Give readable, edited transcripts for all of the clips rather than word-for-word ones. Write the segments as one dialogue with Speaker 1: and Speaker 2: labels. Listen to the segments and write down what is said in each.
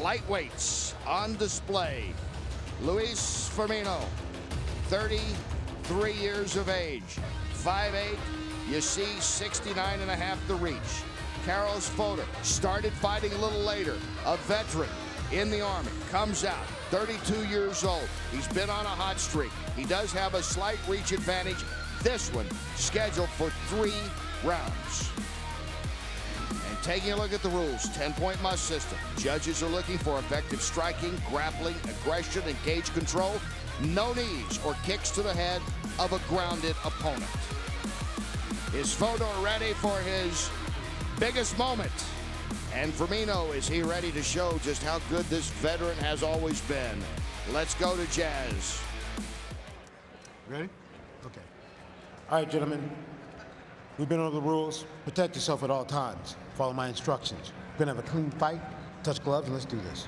Speaker 1: lightweights on display. Luiz Firmino, 33 years of age, 5'8", you see 69.5 the reach. Caros Fodor started fighting a little later, a veteran in the Army, comes out, 32 years old. He's been on a hot streak. He does have a slight reach advantage. This one scheduled for 3 rounds. And taking a look at the rules, 10-point must system. Judges are looking for effective striking, grappling, aggression, and cage control. No knees or kicks to the head of a grounded opponent. Is Fodor ready for his biggest moment? And Firmino, is he ready to show just how good this veteran has always been? Let's go to Jazz.
Speaker 2: Ready? Okay. All right, gentlemen. We've been over the rules. Protect yourself at all times. Follow my instructions. We're gonna have a clean fight. Touch gloves and let's do this.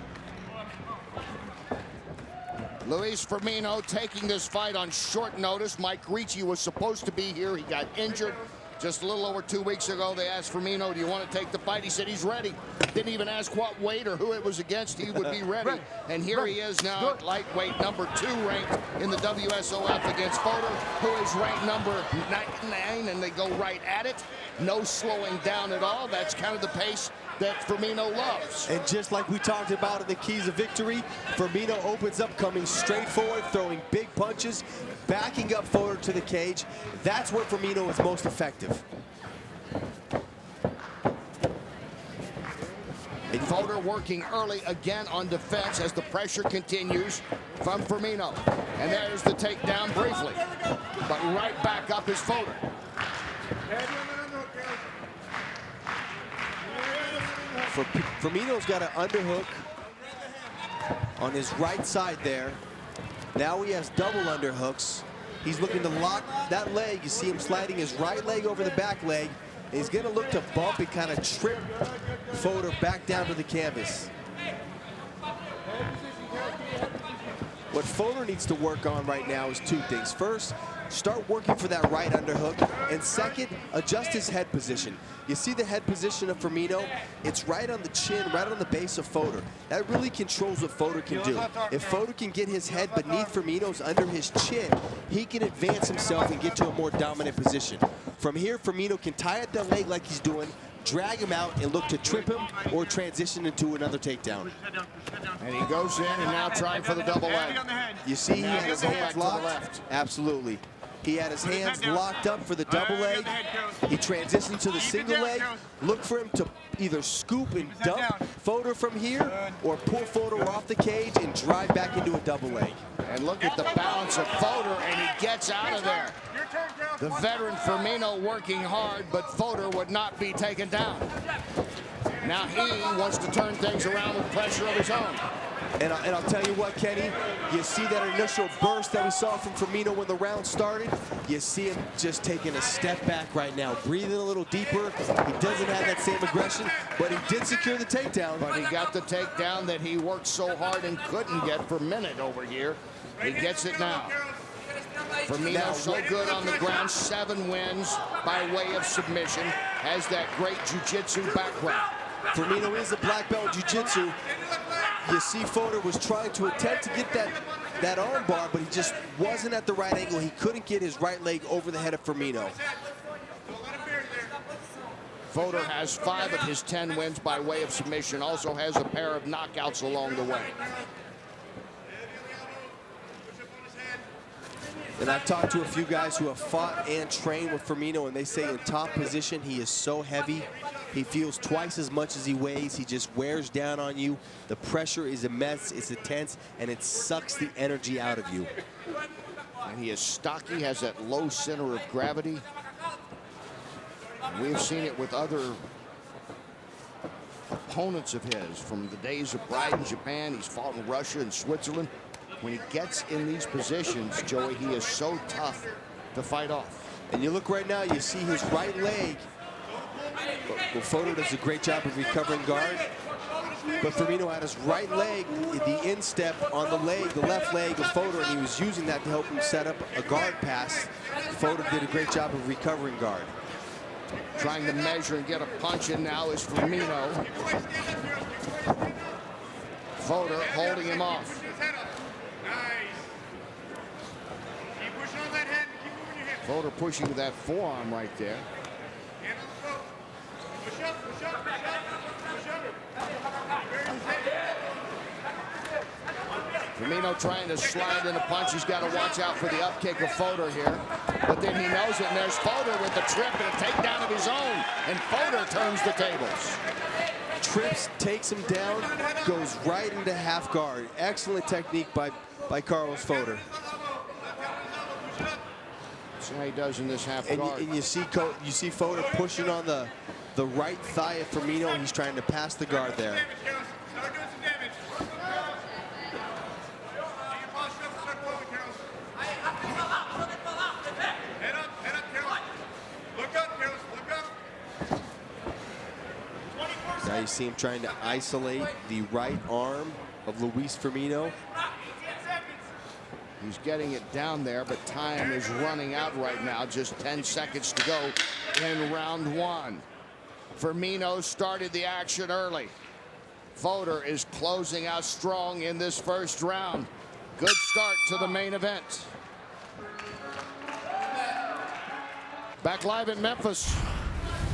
Speaker 1: Luiz Firmino taking this fight on short notice. Mike Ricci was supposed to be here. He got injured just a little over 2 weeks ago. They asked Firmino, do you want to take the fight? He said he's ready. Didn't even ask what weight or who it was against. He would be ready. And here he is now at lightweight number 2 ranked in the WSOF against Fodor, who is ranked number 9, and they go right at it. No slowing down at all. That's kind of the pace that Firmino loves.
Speaker 3: And just like we talked about in the keys of victory, Firmino opens up coming straight forward, throwing big punches, backing up Fodor to the cage. That's where Firmino is most effective.
Speaker 1: And Fodor working early again on defense as the pressure continues from Firmino. And there's the takedown briefly. But right back up is Fodor.
Speaker 3: Firmino's got an underhook on his right side there. Now he has double underhooks. He's looking to lock that leg. You see him sliding his right leg over the back leg. And he's going to look to bump and kind of trip Fodor back down to the canvas. What Fodor needs to work on right now is 2 things. First, start working for that right underhook. And second, adjust his head position. You see the head position of Firmino? It's right on the chin, right on the base of Fodor. That really controls what Fodor can do. If Fodor can get his head beneath Firmino's under his chin, he can advance himself and get to a more dominant position. From here, Firmino can tie up that leg like he's doing, drag him out, and look to trip him or transition into another takedown.
Speaker 1: And he goes in and now trying for the double leg.
Speaker 3: You see he had his hands locked? Absolutely. He had his hands locked up for the double leg. He transitioned to the single leg. Look for him to either scoop and dump Fodor from here or pull Fodor off the cage and drive back into a double leg.
Speaker 1: And look at the balance of Fodor, and he gets out of there. The veteran Firmino working hard, but Fodor would not be taken down. Now he wants to turn things around with pressure of his own.
Speaker 3: And I'll tell you what, Kenny, you see that initial burst that we saw from Firmino when the round started? You see him just taking a step back right now, breathing a little deeper. He doesn't have that same aggression, but he did secure the takedown.
Speaker 1: But he got the takedown that he worked so hard and couldn't get for a minute over here. He gets it now. Firmino so good on the ground, 7 wins by way of submission, has that great jiu-jitsu background.
Speaker 3: Firmino is a black belt in jiu-jitsu. You see Fodor was trying to attempt to get that arm bar, but he just wasn't at the right angle. He couldn't get his right leg over the head of Firmino.
Speaker 1: Fodor has 5 of his 10 wins by way of submission, also has a pair of knockouts along the way.
Speaker 3: And I've talked to a few guys who have fought and trained with Firmino, and they say in top position, he is so heavy. He feels twice as much as he weighs. He just wears down on you. The pressure is immense, it's intense, and it sucks the energy out of you.
Speaker 1: And he is stocky, has that low center of gravity. And we've seen it with other opponents of his from the days of Pride in Japan. He's fought in Russia and Switzerland. When he gets in these positions, Joey, he is so tough to fight off.
Speaker 3: And you look right now, you see his right leg. Well, Fodor does a great job of recovering guard. But Firmino had his right leg, the instep on the leg, the left leg of Fodor, and he was using that to help him set up a guard pass. Fodor did a great job of recovering guard.
Speaker 1: Trying to measure and get a punch in now is Firmino. Fodor holding him off. Fodor pushing that forearm right there. Firmino trying to slide in a punch. He's got to watch out for the up kick of Fodor here. But then he knows it, and there's Fodor with the trip and a takedown of his own. And Fodor turns the tables.
Speaker 3: Trips, takes him down, goes right into half guard. Excellent technique by Caros Fodor.
Speaker 1: See how he does in this half
Speaker 3: And
Speaker 1: guard.
Speaker 3: you see Fodor pushing on the right thigh of Firmino. He's trying to pass the guard there. Now you see him trying to isolate the right arm of Luiz Firmino.
Speaker 1: He's getting it down there, but time is running out right now. Just 10 seconds to go in round one. Firmino started the action early. Fodor is closing out strong in this first round. Good start to the main event. Back live in Memphis.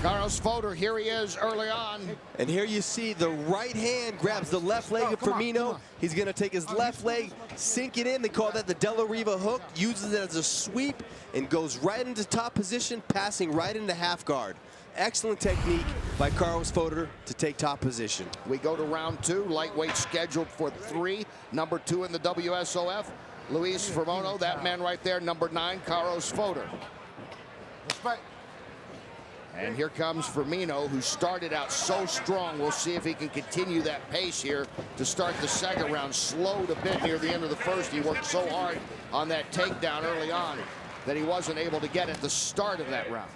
Speaker 1: Caros Fodor, here he is early on.
Speaker 3: And here you see the right hand grabs the left leg of Firmino. He's going to take his left leg, sink it in. They call that the De La Riva hook. Uses it as a sweep and goes right into top position, passing right into half guard. Excellent technique by Caros Fodor to take top position.
Speaker 1: We go to round two. Lightweight scheduled for 3. Number 2 in the WSOF. Luiz Firmino, that man right there, number 9, Caros Fodor.
Speaker 2: Respect.
Speaker 1: And here comes Firmino, who started out so strong. We'll see if he can continue that pace here to start the second round. Slowed a bit near the end of the first. He worked so hard on that takedown early on that he wasn't able to get at the start of that round.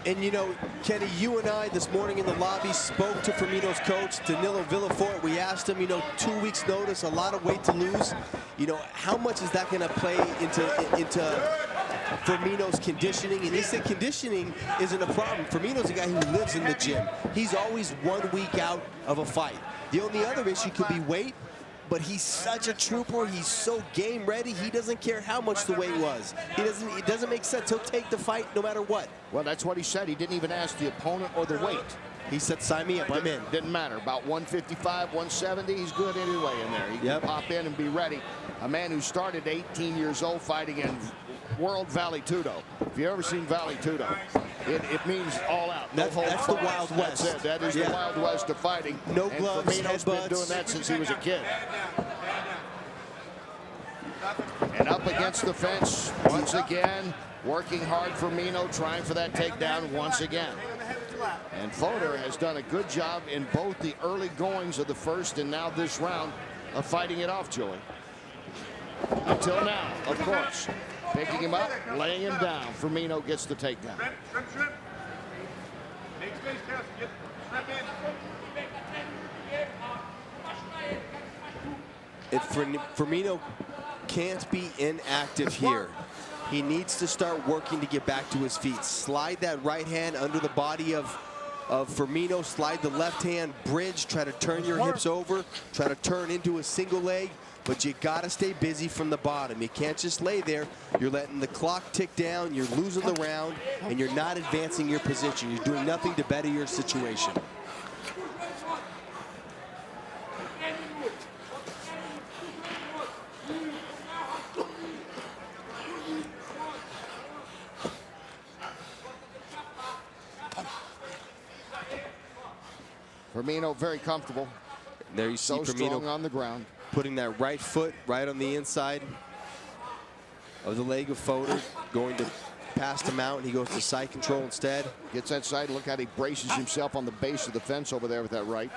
Speaker 3: And you know, Kenny, you and I this morning in the lobby spoke to Firmino's coach, Danilo Villafort. We asked him, you know, 2 weeks notice, a lot of weight to lose. You know, how much is that going to play into Firmino's conditioning? And he said conditioning isn't a problem. Firmino's a guy who lives in the gym. He's always 1 week out of a fight. The only other issue could be weight, but he's such a trooper. He's so game ready. He doesn't care how much the weight was. It doesn't make sense. He'll take the fight no matter what.
Speaker 1: Well, that's what he said. He didn't even ask the opponent or the weight.
Speaker 3: He said, sign me up, I'm in.
Speaker 1: Didn't matter. About 155, 170, he's good anyway in there. He can pop in and be ready. A man who started 18 years old fighting in World Vale Tudo. If you've ever seen Vale Tudo, it means all out. No
Speaker 3: that's the Wild West.
Speaker 1: That's it. That is the Wild West of fighting.
Speaker 3: No gloves,
Speaker 1: and Firmino's been doing that since he was a kid. And up against the fence once again, working hard. Firmino trying for that takedown once again. And Fodor has done a good job in both the early goings of the first and now this round of fighting it off, Joey. Until now, of course. Picking him up, laying him down. Firmino gets the takedown.
Speaker 3: Firmino can't be inactive here. He needs to start working to get back to his feet. Slide that right hand under the body of Firmino. Slide the left hand, bridge, try to turn your hips over, try to turn into a single leg, but you gotta stay busy from the bottom. You can't just lay there. You're letting the clock tick down, you're losing the round, and you're not advancing your position. You're doing nothing to better your situation.
Speaker 1: Firmino very comfortable.
Speaker 3: There you see
Speaker 1: so
Speaker 3: Firmino
Speaker 1: strong on the ground.
Speaker 3: Putting that right foot right on the inside of the leg of Fodor, going to pass him out, and he goes to side control instead.
Speaker 1: Gets that side. Look how he braces himself on the base of the fence over there with that right.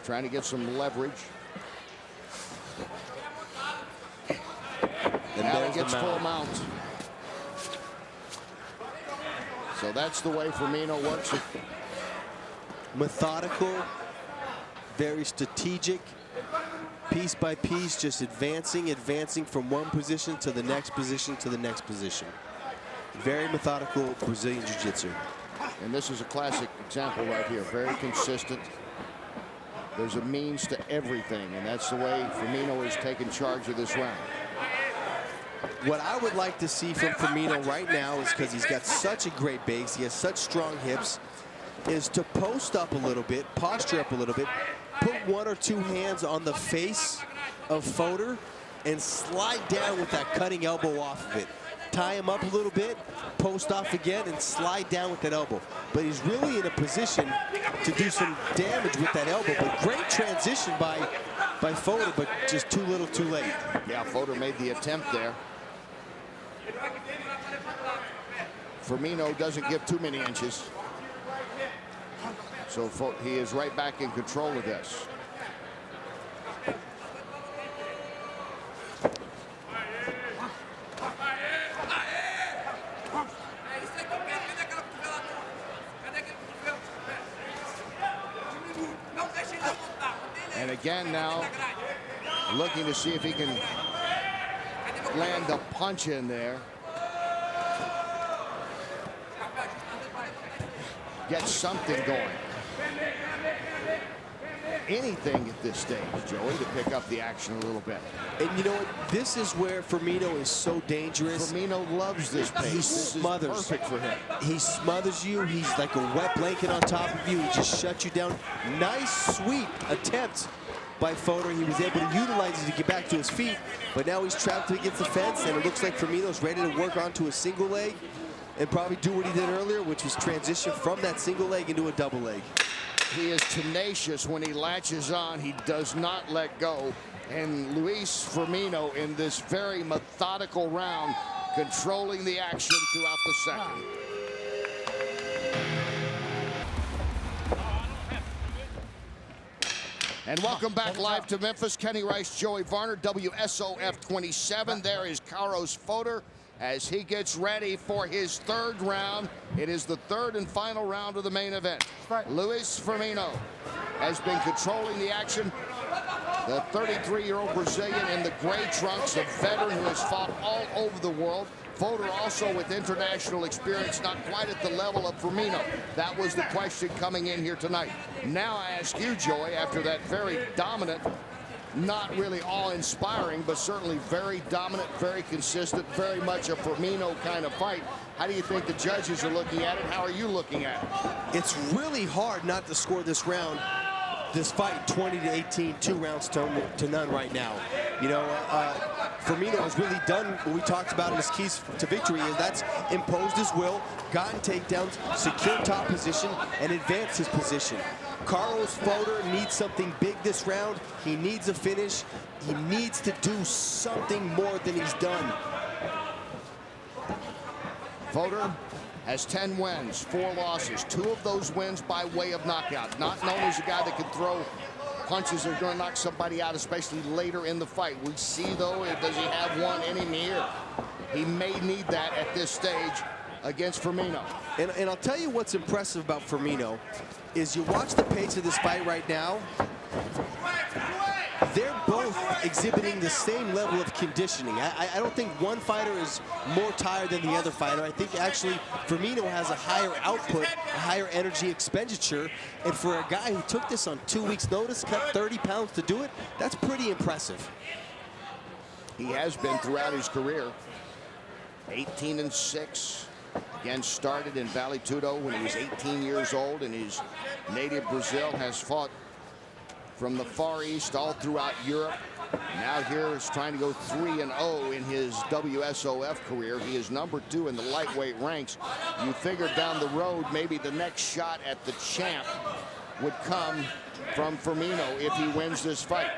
Speaker 1: Trying to get some leverage.
Speaker 3: And
Speaker 1: now
Speaker 3: there's
Speaker 1: he gets
Speaker 3: the
Speaker 1: full
Speaker 3: mount.
Speaker 1: mount. So that's the way Firmino works it.
Speaker 3: Methodical, very strategic, piece by piece, just advancing from one position to the next position to the next position. Very methodical Brazilian Jiu-Jitsu.
Speaker 1: And this is a classic example right here. Very consistent. There's a means to everything, and that's the way Firmino has taken charge of this round.
Speaker 3: What I would like to see from Firmino right now is, because he's got such a great base, he has such strong hips, is to post up a little bit, posture up a little bit, put 1 or 2 hands on the face of Fodor, and slide down with that cutting elbow off of it. Tie him up a little bit, post off again, and slide down with that elbow. But he's really in a position to do some damage with that elbow. But great transition by Fodor, but just too little too late.
Speaker 1: Yeah, Fodor made the attempt there. Firmino doesn't give too many inches. So he is right back in control of this. And again now, looking to see if he can land a punch in there. Get something going. Anything at this stage, Joey, to pick up the action a little bit.
Speaker 3: And you know what? This is where Firmino is so dangerous.
Speaker 1: Firmino loves this pace.
Speaker 3: He smothers.
Speaker 1: This is perfect for him.
Speaker 3: He smothers you. He's like a wet blanket on top of you. He just shuts you down. Nice, sweet attempt by Fodor. He was able to utilize it to get back to his feet, but now he's trapped against the fence, and it looks like Firmino's ready to work onto a single leg and probably do what he did earlier, which was transition from that single leg into a double leg.
Speaker 1: He is tenacious when he latches on. He does not let go. And Luiz Firmino in this very methodical round, controlling the action throughout the second. And welcome back live to Memphis. Kenny Rice, Joey Varner, WSOF 27. There is Caros Fodor as he gets ready for his 3rd round. It is the 3rd and final round of the main event. Luiz Firmino has been controlling the action. The 33-year-old Brazilian in the gray trunks, a veteran who has fought all over the world. Fodor also with international experience, not quite at the level of Firmino. That was the question coming in here tonight. Now I ask you, Joey, after that very dominant, not really awe-inspiring, but certainly very dominant, very consistent, very much a Firmino kind of fight. How do you think the judges are looking at it? How are you looking at it?
Speaker 3: It's really hard not to score this round, this fight 20-18, 2 rounds to none right now. You know, Firmino has really done what we talked about in his keys to victory, and that's imposed his will, gotten takedowns, secured top position, and advanced his position. Caros Fodor needs something big this round. He needs a finish. He needs to do something more than he's done.
Speaker 1: Fodor has 10 wins, 4 losses. 2 of those wins by way of knockout. Not known as a guy that can throw punches that are going to knock somebody out, especially later in the fight. We see, though, does he have one in him here? He may need that at this stage against Firmino.
Speaker 3: And I'll tell you what's impressive about Firmino is you watch the pace of this fight right now. They're both exhibiting the same level of conditioning. I don't think one fighter is more tired than the other fighter. I think actually Firmino has a higher output, a higher energy expenditure. And for a guy who took this on 2 weeks' notice, cut 30 pounds to do it, that's pretty impressive.
Speaker 1: He has been throughout his career. 18-6. Again, started in Vale Tudo when he was 18 years old in his native Brazil. Has fought from the Far East all throughout Europe. Now here is trying to go 3-0 in his WSOF career. He is #2 in the lightweight ranks. You figure down the road maybe the next shot at the champ would come from Firmino if he wins this fight.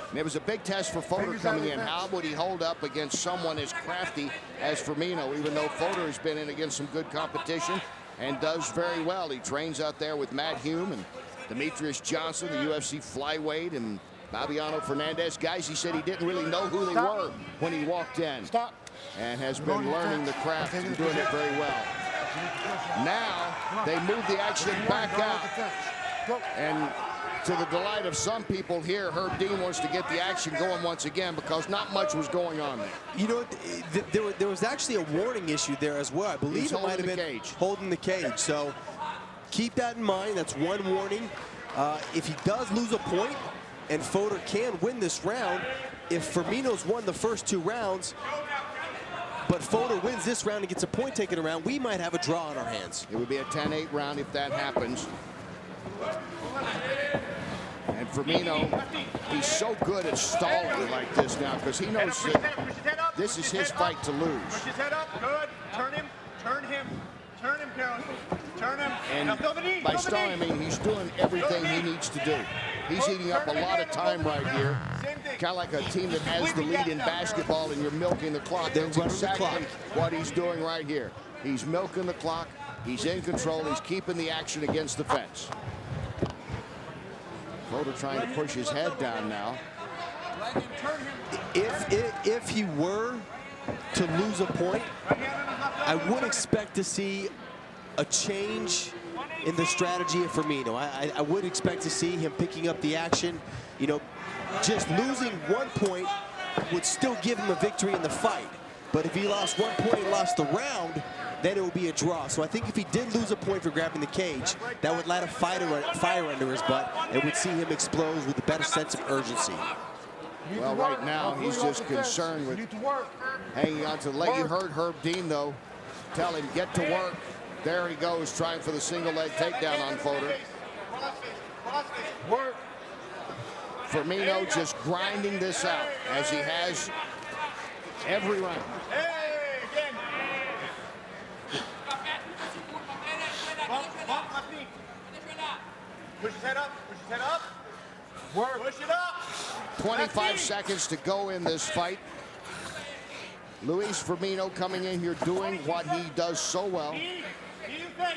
Speaker 1: And it was a big test for Fodor coming in. How would he hold up against someone as crafty as Firmino, even though Fodor has been in against some good competition and does very well. He trains out there with Matt Hume and Demetrius Johnson, the UFC flyweight, and Fabiano Fernandez. Guys, he said he didn't really know who they were when he walked in. And has been learning the craft and doing it very well. Now, they move the action back out. And to the delight of some people here, Herb Dean wants to get the action going once again because not much was going on there.
Speaker 3: You know, there was actually a warning issue there as well. I believe it might have been holding the cage. So keep that in mind. That's one warning. If he does lose a point, and Fodor can win this round, if Firmino's won the first 2 rounds, but Fodor wins this round and gets a point taken around, we might have a draw on our hands.
Speaker 1: It would be a 10-8 round if that happens. And Firmino, he's so good at stalling like this now because he knows that this is his fight to lose.
Speaker 4: Push his head up, good. Turn him, Carol. Turn him.
Speaker 1: And
Speaker 4: now feel the knee,
Speaker 1: by stalling, I mean he's doing everything he needs to do. He's eating up a lot of time right here. Kind of like a team that has the lead in basketball and you're milking the clock. That's exactly what he's doing right here. He's milking the clock. He's in control. He's keeping the action against the fence. Fodor trying to push his head down now.
Speaker 3: If he were to lose a point, I would expect to see a change in the strategy of Firmino. I would expect to see him picking up the action. You know, just losing 1 point would still give him a victory in the fight. But if he lost 1 point and lost the round, then it would be a draw. So I think if he did lose a point for grabbing the cage, that would light a fire under his butt and would see him explode with a better sense of urgency.
Speaker 1: Well, right now, he's just concerned with hanging on to the leg. You heard Herb Dean, though, tell him, get to work. There he goes, trying for the single leg takedown on Fodor.
Speaker 4: Work.
Speaker 1: Firmino just grinding this out, as he has every round.
Speaker 4: Hey, again. Bump, left knee. Push his head up. Work. Push it up.
Speaker 1: 25 seconds to go in this fight. Luiz Firmino coming in here doing what he does so well.
Speaker 4: Knee in face.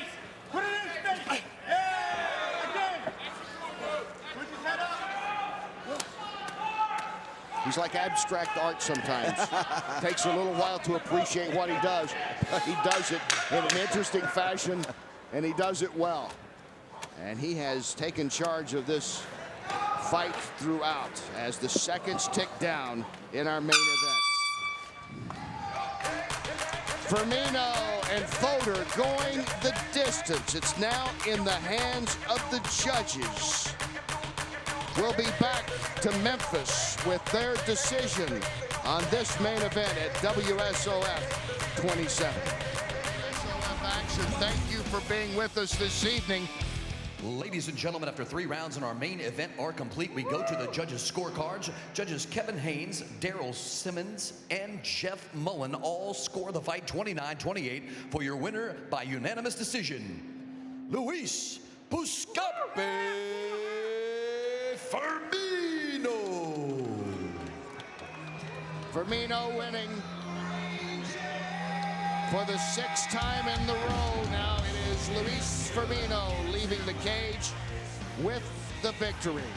Speaker 4: Put it in face. Hey, again. Push his head up.
Speaker 1: He's like abstract art sometimes. Takes a little while to appreciate what he does, but he does it in an interesting fashion, and he does it well. And he has taken charge of this fight throughout as the seconds tick down in our main event. Firmino and Fodor going the distance. It's now in the hands of the judges. We'll be back to Memphis with their decision on this main event at WSOF 27. WSOF action, thank you for being with us this evening.
Speaker 5: Ladies and gentlemen, after 3 rounds in our main event are complete, we go to the judges' scorecards. Judges Kevin Haynes, Daryl Simmons, and Jeff Mullen all score the fight 29-28 for your winner by unanimous decision, Luiz Firmino.
Speaker 1: Firmino winning for the 6th time in the row. Now it is Luiz Firmino leaving the cage with the victory.